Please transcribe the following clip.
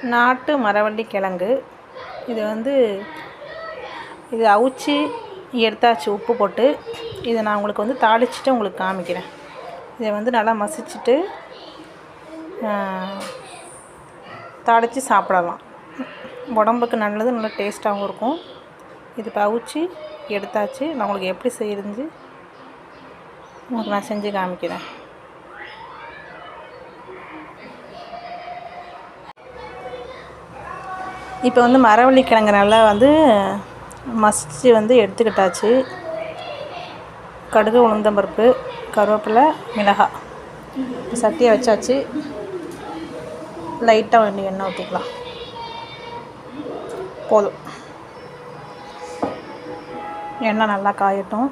நாட்டு மரவள்ளி கிழங்கு. இது அவிச்சி எடுத்தாச்சு உப்பு போட்டு. இதை நான் உங்களுக்கு தாளிச்சிட்டு உங்களுக்கு காமிக்கிறேன். இதை நல்லா மசிச்சுட்டு தாளித்து சாப்பிடலாம். உடம்புக்கு நல்லது, நல்லா டேஸ்ட்டாகவும் இருக்கும். இது இப்போ அவிச்சி எடுத்தாச்சு. நான் உங்களுக்கு எப்படி செய்யுதுன்னு உங்களுக்கு நான் செஞ்சு காமிக்கிறேன். இப்போ மரவள்ளி கிழங்கு நல்லா மசிச்சு எடுத்துக்கிட்டாச்சு. கடுகு, உளுந்தம்பருப்பு, கருவேப்பிலை, மிளகாய். சட்டியை வச்சாச்சு. லைட்டாக எண்ணெய் ஊற்றிக்கலாம். போதும். எண்ணெய் நல்லா காயட்டும்.